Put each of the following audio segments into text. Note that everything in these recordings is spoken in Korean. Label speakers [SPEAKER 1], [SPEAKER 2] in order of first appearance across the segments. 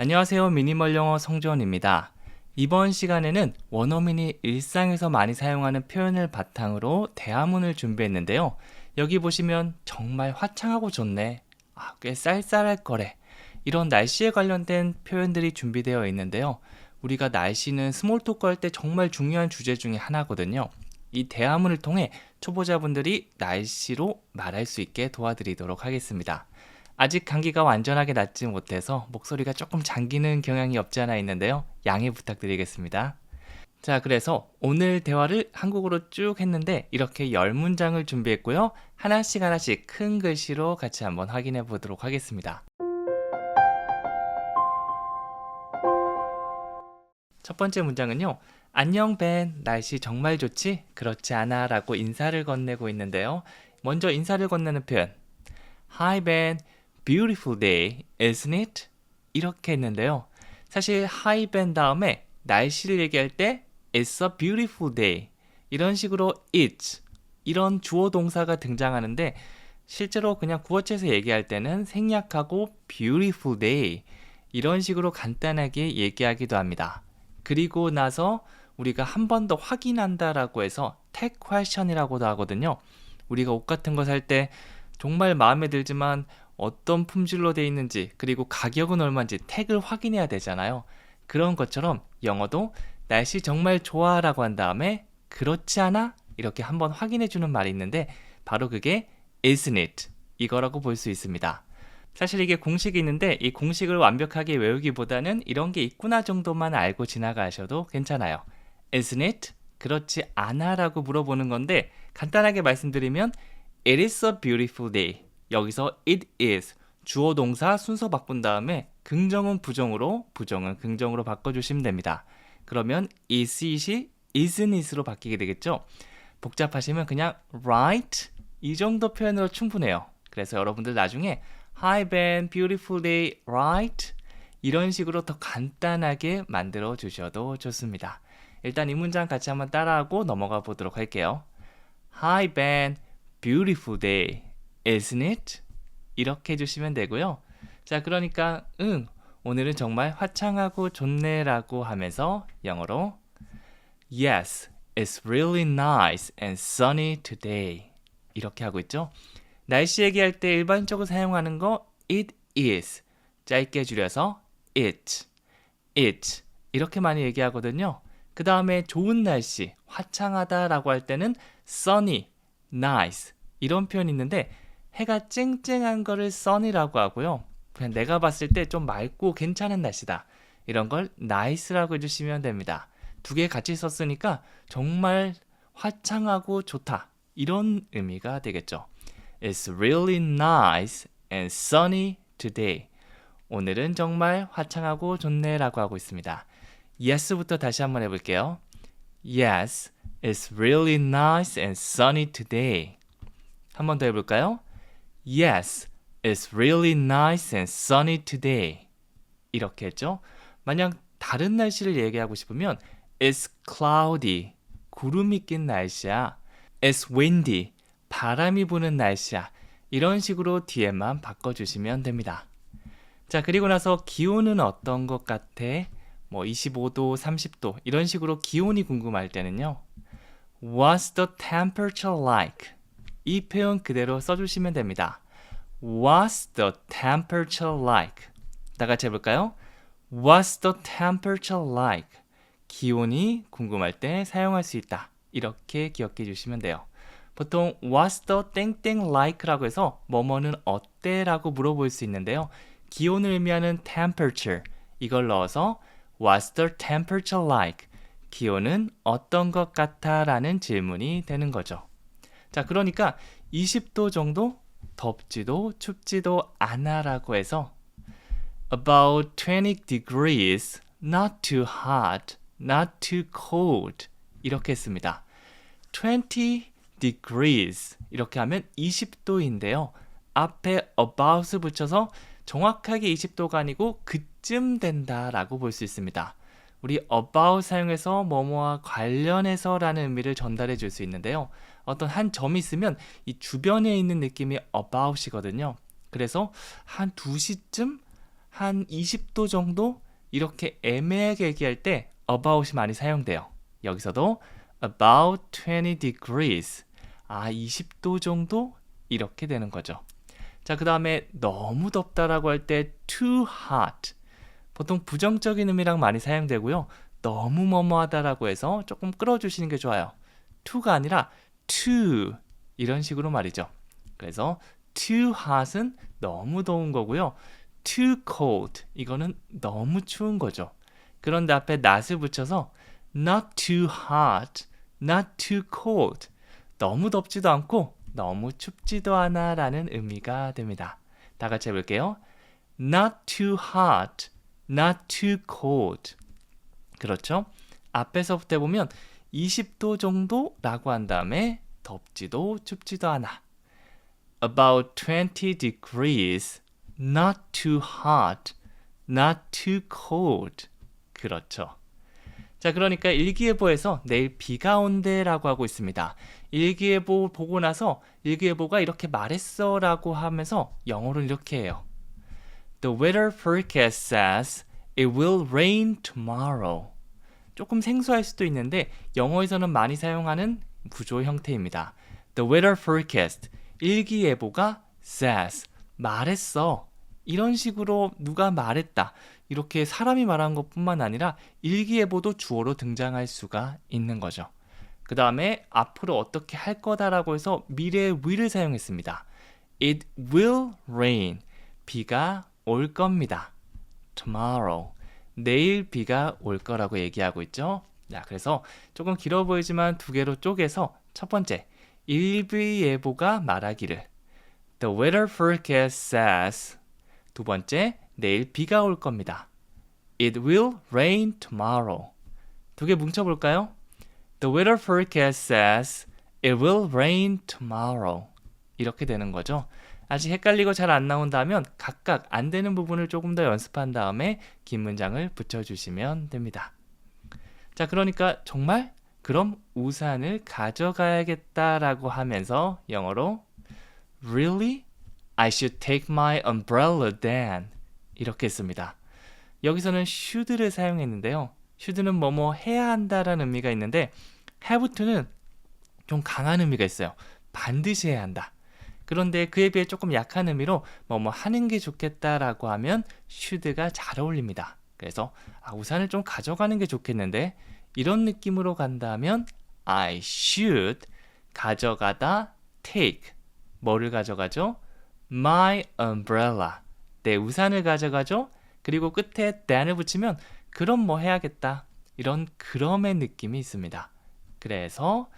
[SPEAKER 1] 안녕하세요. 미니멀 영어 성주원입니다. 이번 시간에는 원어민이 일상에서 많이 사용하는 표현을 바탕으로 대화문을 준비했는데요. 여기 보시면 정말 화창하고 좋네. 꽤 쌀쌀할 거래. 이런 날씨에 관련된 표현들이 준비되어 있는데요. 우리가 날씨는 스몰 토크 할 때 정말 중요한 주제 중에 하나거든요. 이 대화문을 통해 초보자분들이 날씨로 말할 수 있게 도와드리도록 하겠습니다. 아직 감기가 완전하게 낫지 못해서 목소리가 조금 잠기는 경향이 없지 않아 있는데요. 양해 부탁드리겠습니다. 자, 그래서 오늘 대화를 한국어로 쭉 했는데 이렇게 10문장을 준비했고요. 하나씩 큰 글씨로 같이 한번 확인해 보도록 하겠습니다. 첫 번째 문장은요. 안녕 벤, 날씨 정말 좋지? 그렇지 않아? 라고 인사를 건네고 있는데요. 먼저 인사를 건네는 표현 Hi Ben, beautiful day, isn't it? 이렇게 했는데요. 사실 Hi Ben 다음에 날씨를 얘기할 때 It's a beautiful day 이런 식으로 it's 이런 주어 동사가 등장하는데 실제로 그냥 구어체에서 얘기할 때는 생략하고 beautiful day 이런 식으로 간단하게 얘기하기도 합니다. 그리고 나서 우리가 한 번 더 확인한다라고 해서 tag question이라고도 하거든요. 우리가 옷 같은 거 살 때 정말 마음에 들지만 어떤 품질로 돼 있는지 그리고 가격은 얼마인지 택을 확인해야 되잖아요. 그런 것처럼 영어도 날씨 정말 좋아 라고 한 다음에 그렇지 않아? 이렇게 한번 확인해 주는 말이 있는데 바로 그게 isn't it? 이거라고 볼 수 있습니다. 사실 이게 공식이 있는데 이 공식을 완벽하게 외우기보다는 이런 게 있구나 정도만 알고 지나가셔도 괜찮아요. Isn't it? 그렇지 않아? 라고 물어보는 건데 간단하게 말씀드리면 It is a beautiful day. 여기서 it is 주어 동사 순서 바꾼 다음에 긍정은 부정으로 부정은 긍정으로 바꿔주시면 됩니다. 그러면 is it이 isn't it으로 바뀌게 되겠죠. 복잡하시면 그냥 right 이 정도 표현으로 충분해요. 그래서 여러분들 나중에 Hi Ben, beautiful day, right? 이런 식으로 더 간단하게 만들어 주셔도 좋습니다. 일단 이 문장 같이 한번 따라하고 넘어가 보도록 할게요. Hi Ben, beautiful day, isn't it? 이렇게 해주시면 되고요. 자, 그러니까 오늘은 정말 화창하고 좋네 라고 하면서 영어로 Yes, it's really nice and sunny today 이렇게 하고 있죠. 날씨 얘기할 때 일반적으로 사용하는 거 it is 짧게 줄여서 it 이렇게 많이 얘기하거든요. 그 다음에 좋은 날씨, 화창하다 라고 할 때는 sunny, nice 이런 표현이 있는데 해가 쨍쨍한 거를 sunny라고 하고요. 그냥 내가 봤을 때 좀 맑고 괜찮은 날씨다. 이런 걸 nice라고 해주시면 됩니다. 두 개 같이 썼으니까 정말 화창하고 좋다. 이런 의미가 되겠죠. It's really nice and sunny today. 오늘은 정말 화창하고 좋네 라고 하고 있습니다. Yes부터 다시 한번 해볼게요. Yes, it's really nice and sunny today. 한 번 더 해볼까요? Yes, it's really nice and sunny today. 이렇게 했죠. 만약 다른 날씨를 얘기하고 싶으면 It's cloudy, 구름이 낀 날씨야. It's windy, 바람이 부는 날씨야. 이런 식으로 뒤에만 바꿔주시면 됩니다. 자, 그리고 나서 기온은 어떤 것 같아? 25도, 30도 이런 식으로 기온이 궁금할 때는요. What's the temperature like? 이 표현 그대로 써주시면 됩니다. What's the temperature like? 다 같이 해볼까요? What's the temperature like? 기온이 궁금할 때 사용할 수 있다. 이렇게 기억해 주시면 돼요. 보통 What's the 땡땡 like라고 해서 뭐뭐는 어때? 라고 물어볼 수 있는데요. 기온을 의미하는 temperature 이걸 넣어서 What's the temperature like? 기온은 어떤 것 같아? 라는 질문이 되는 거죠. 자, 그러니까 20도 정도 덥지도 춥지도 않아 라고 해서 About 20 degrees, not too hot, not too cold 이렇게 했습니다. 20 degrees 이렇게 하면 20도인데요. 앞에 about을 붙여서 정확하게 20도가 아니고 그쯤 된다라고 볼 수 있습니다. 우리 about 사용해서 뭐뭐와 관련해서 라는 의미를 전달해 줄 수 있는데요. 어떤 한 점이 있으면 이 주변에 있는 느낌이 about이거든요. 그래서 한 2시쯤 한 20도 정도 이렇게 애매하게 얘기할 때 about이 많이 사용돼요. 여기서도 about 20 degrees. 20도 정도 이렇게 되는 거죠. 자, 그 다음에 너무 덥다라고 할 때 too hot. 보통 부정적인 의미랑 많이 사용되고요. 너무 뭐뭐하다라고 해서 조금 끌어주시는 게 좋아요. to가 아니라 too 이런 식으로 말이죠. 그래서 too hot은 너무 더운 거고요. too cold 이거는 너무 추운 거죠. 그런데 앞에 not을 붙여서 not too hot, not too cold 너무 덥지도 않고 너무 춥지도 않아 라는 의미가 됩니다. 다 같이 해볼게요. Not too hot, not too cold. 그렇죠? 앞에서부터 보면 20도 정도라고 한 다음에 덥지도 춥지도 않아. About 20 degrees, not too hot, not too cold. 그렇죠. 자, 그러니까 일기예보에서 내일 비가 온대라고 하고 있습니다. 일기예보 보고 나서 일기예보가 이렇게 말했어 라고 하면서 영어로 이렇게 해요. The weather forecast says it will rain tomorrow. 조금 생소할 수도 있는데 영어에서는 많이 사용하는 구조 형태입니다. The weather forecast, 일기예보가 says, 말했어. 이런 식으로 누가 말했다. 이렇게 사람이 말한 것뿐만 아니라 일기예보도 주어로 등장할 수가 있는 거죠. 그 다음에 앞으로 어떻게 할 거다라고 해서 미래의 will을 사용했습니다. It will rain. 비가 올 겁니다. Tomorrow. 내일 비가 올 거라고 얘기하고 있죠. 자, 그래서 조금 길어 보이지만 두 개로 쪼개서 첫 번째, 일기예보가 말하기를 The weather forecast says. 두 번째, 내일 비가 올 겁니다. It will rain tomorrow. 두 개 뭉쳐볼까요? The weather forecast says it will rain tomorrow. 이렇게 되는 거죠. 아직 헷갈리고 잘 안 나온다면 각각 안 되는 부분을 조금 더 연습한 다음에 긴 문장을 붙여주시면 됩니다. 자, 그러니까 정말 그럼 우산을 가져가야겠다라고 하면서 영어로 Really? I should take my umbrella then. 이렇게 했습니다. 여기서는 should를 사용했는데요. should는 뭐뭐 해야 한다라는 의미가 있는데 have to는 좀 강한 의미가 있어요. 반드시 해야 한다. 그런데 그에 비해 조금 약한 의미로 뭐뭐 하는 게 좋겠다라고 하면 should가 잘 어울립니다. 그래서 우산을 좀 가져가는 게 좋겠는데 이런 느낌으로 간다면 I should 가져가다 take. 뭐를 가져가죠? My umbrella. 내 우산을 가져가죠? 그리고 끝에 then을 붙이면 그럼 뭐 해야겠다. 이런 그럼의 느낌이 있습니다. 그래서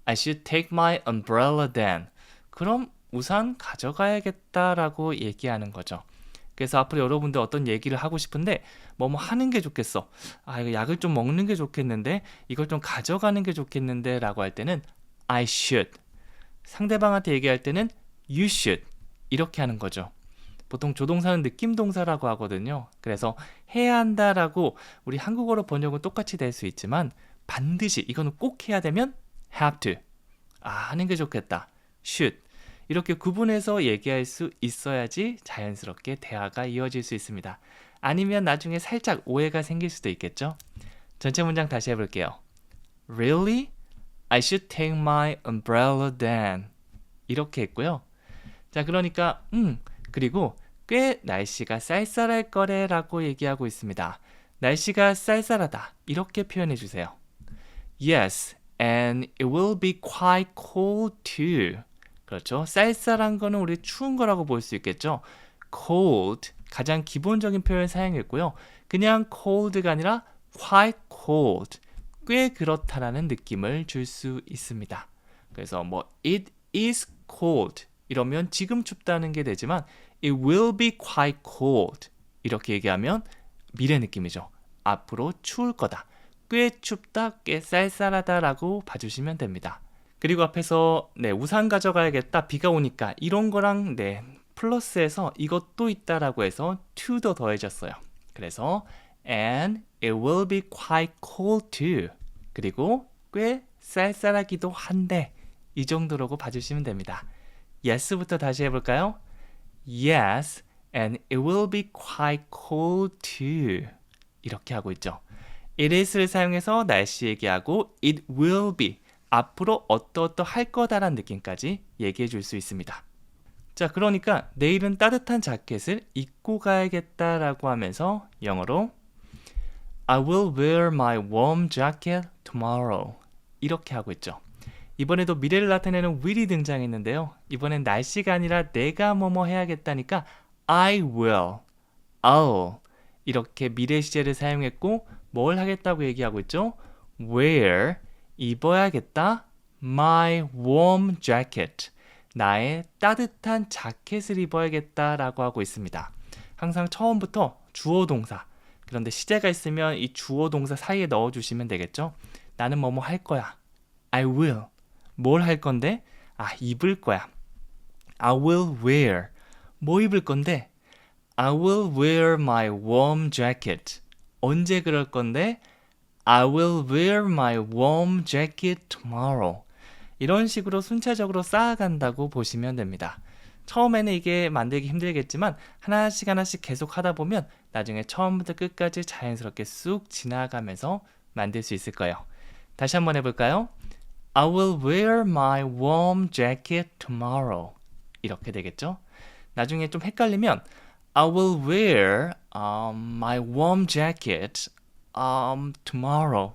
[SPEAKER 1] I should take my umbrella then. 그럼 우산 가져가야겠다라고 얘기하는 거죠. 그래서 앞으로 여러분들 어떤 얘기를 하고 싶은데 뭐 하는 게 좋겠어. 이거 약을 좀 먹는 게 좋겠는데 이걸 좀 가져가는 게 좋겠는데 라고 할 때는 I should. 상대방한테 얘기할 때는 you should. 이렇게 하는 거죠. 보통 조동사는 느낌동사라고 하거든요. 그래서 해야 한다라고 우리 한국어로 번역은 똑같이 될 수 있지만 반드시 이거는 꼭 해야 되면 have to. 하는 게 좋겠다. should. 이렇게 구분해서 얘기할 수 있어야지 자연스럽게 대화가 이어질 수 있습니다. 아니면 나중에 살짝 오해가 생길 수도 있겠죠? 전체 문장 다시 해볼게요. Really? I should take my umbrella then. 이렇게 했고요. 자, 그러니까 그리고 꽤 날씨가 쌀쌀할 거래라고 얘기하고 있습니다. 날씨가 쌀쌀하다. 이렇게 표현해 주세요. Yes, and it will be quite cold too. 그렇죠. 쌀쌀한 거는 우리 추운 거라고 볼 수 있겠죠. cold, 가장 기본적인 표현 사용했고요. 그냥 cold가 아니라 quite cold, 꽤 그렇다라는 느낌을 줄 수 있습니다. 그래서 it is cold 이러면 지금 춥다는 게 되지만 it will be quite cold 이렇게 얘기하면 미래 느낌이죠. 앞으로 추울 거다. 꽤 춥다, 꽤 쌀쌀하다라고 봐주시면 됩니다. 그리고 앞에서 우산 가져가야겠다, 비가 오니까 이런 거랑 플러스해서 이것도 있다라고 해서 to도 더해졌어요. 그래서 and it will be quite cold too. 그리고 꽤 쌀쌀하기도 한데 이 정도라고 봐주시면 됩니다. yes부터 다시 해볼까요? Yes, and it will be quite cold too. 이렇게 하고 있죠. It is를 사용해서 날씨 얘기하고 it will be, 앞으로 어떠할 거다라는 느낌까지 얘기해 줄 수 있습니다. 자, 그러니까 내일은 따뜻한 자켓을 입고 가야겠다라고 하면서 영어로 I will wear my warm jacket tomorrow. 이렇게 하고 있죠. 이번에도 미래를 나타내는 will이 등장했는데요. 이번엔 날씨가 아니라 내가 뭐뭐 해야겠다니까 I will, I'll 이렇게 미래 시제를 사용했고 뭘 하겠다고 얘기하고 있죠? wear, 입어야겠다. my warm jacket, 나의 따뜻한 자켓을 입어야겠다라고 하고 있습니다. 항상 처음부터 주어 동사, 그런데 시제가 있으면 이 주어 동사 사이에 넣어주시면 되겠죠? 나는 뭐뭐 할 거야. I will. 뭘 할 건데? 입을 거야. I will wear. 뭐 입을 건데? I will wear my warm jacket. 언제 그럴 건데? I will wear my warm jacket tomorrow. 이런 식으로 순차적으로 쌓아간다고 보시면 됩니다. 처음에는 이게 만들기 힘들겠지만 하나씩 계속 하다 보면 나중에 처음부터 끝까지 자연스럽게 쑥 지나가면서 만들 수 있을 거예요. 다시 한번 해볼까요? I will wear my warm jacket tomorrow. 이렇게 되겠죠? 나중에 좀 헷갈리면 I will wear my warm jacket tomorrow.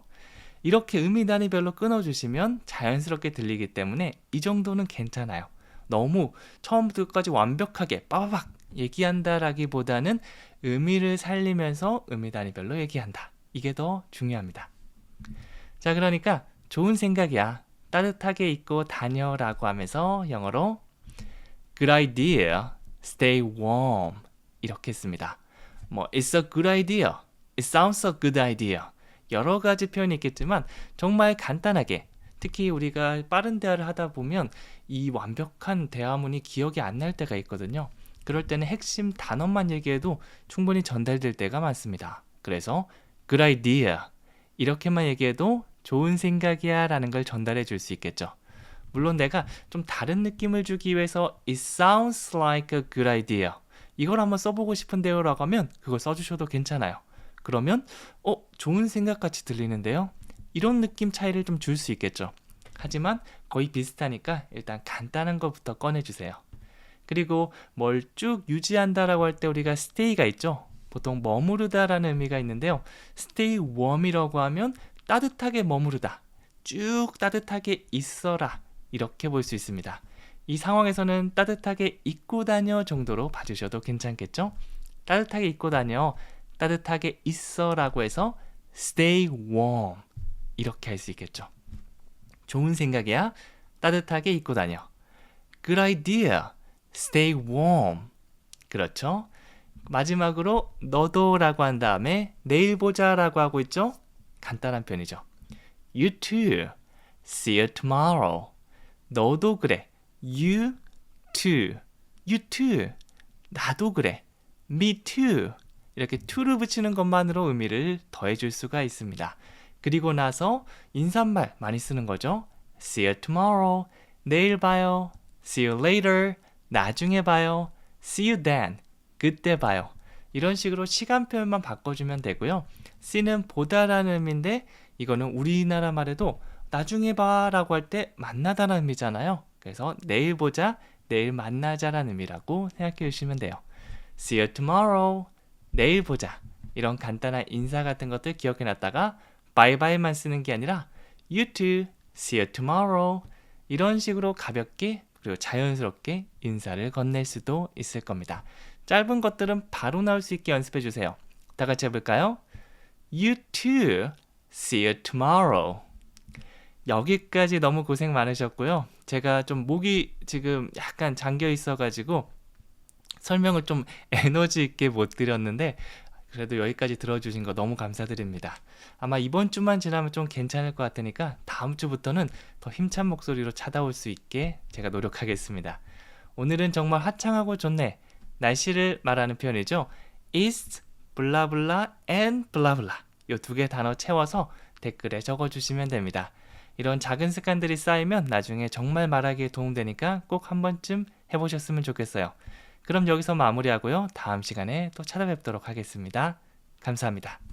[SPEAKER 1] 이렇게 의미 단위별로 끊어주시면 자연스럽게 들리기 때문에 이 정도는 괜찮아요. 너무 처음부터 끝까지 완벽하게 빠바박 얘기한다라기보다는 의미를 살리면서 의미 단위별로 얘기한다. 이게 더 중요합니다. 자, 그러니까 좋은 생각이야. 따뜻하게 입고 다녀라고 하면서 영어로 Good idea, stay warm 이렇게 했습니다. It's a good idea, it sounds a good idea 여러 가지 표현이 있겠지만 정말 간단하게 특히 우리가 빠른 대화를 하다 보면 이 완벽한 대화문이 기억이 안 날 때가 있거든요. 그럴 때는 핵심 단어만 얘기해도 충분히 전달될 때가 많습니다. 그래서 good idea 이렇게만 얘기해도 좋은 생각이야 라는 걸 전달해 줄 수 있겠죠. 물론 내가 좀 다른 느낌을 주기 위해서 It sounds like a good idea 이걸 한번 써보고 싶은데요 라고 하면 그걸 써주셔도 괜찮아요. 그러면 좋은 생각같이 들리는데요. 이런 느낌 차이를 좀 줄 수 있겠죠. 하지만 거의 비슷하니까 일단 간단한 것부터 꺼내주세요. 그리고 뭘 쭉 유지한다라고 할 때 우리가 stay가 있죠. 보통 머무르다라는 의미가 있는데요. stay warm이라고 하면 따뜻하게 머무르다, 쭉 따뜻하게 있어라 이렇게 볼 수 있습니다. 이 상황에서는 따뜻하게 입고 다녀 정도로 봐주셔도 괜찮겠죠? 따뜻하게 입고 다녀, 따뜻하게 있어라고 해서 stay warm 이렇게 할 수 있겠죠. 좋은 생각이야, 따뜻하게 입고 다녀. Good idea, stay warm. 그렇죠? 마지막으로 너도 라고 한 다음에 내일 보자 라고 하고 있죠? 간단한 편이죠. You too. See you tomorrow. 너도 그래. You too. You too. 나도 그래. Me too. 이렇게 to를 붙이는 것만으로 의미를 더해줄 수가 있습니다. 그리고 나서 인사말 많이 쓰는 거죠. See you tomorrow. 내일 봐요. See you later. 나중에 봐요. See you then. 그때 봐요. 이런 식으로 시간 표현만 바꿔주면 되고요. C는 보다라는 의미인데 이거는 우리나라 말에도 나중에 봐 라고 할 때 만나다라는 의미잖아요. 그래서 내일 보자, 내일 만나자라는 의미라고 생각해 주시면 돼요. See you tomorrow. 내일 보자. 이런 간단한 인사 같은 것들 기억해 놨다가 바이바이만 쓰는 게 아니라 You too. See you tomorrow. 이런 식으로 가볍게 그리고 자연스럽게 인사를 건넬 수도 있을 겁니다. 짧은 것들은 바로 나올 수 있게 연습해 주세요. 다 같이 해볼까요? You too. See you tomorrow. 여기까지 너무 고생 많으셨고요. 제가 좀 목이 지금 약간 잠겨 있어가지고 설명을 좀 에너지 있게 못 드렸는데 그래도 여기까지 들어주신 거 너무 감사드립니다. 아마 이번 주만 지나면 좀 괜찮을 것 같으니까 다음 주부터는 더 힘찬 목소리로 찾아올 수 있게 제가 노력하겠습니다. 오늘은 정말 화창하고 좋네. 날씨를 말하는 표현이죠. is 블라블라 and 블라블라 이 두 개 단어 채워서 댓글에 적어주시면 됩니다. 이런 작은 습관들이 쌓이면 나중에 정말 말하기에 도움되니까 꼭 한 번쯤 해보셨으면 좋겠어요. 그럼 여기서 마무리하고요. 다음 시간에 또 찾아뵙도록 하겠습니다. 감사합니다.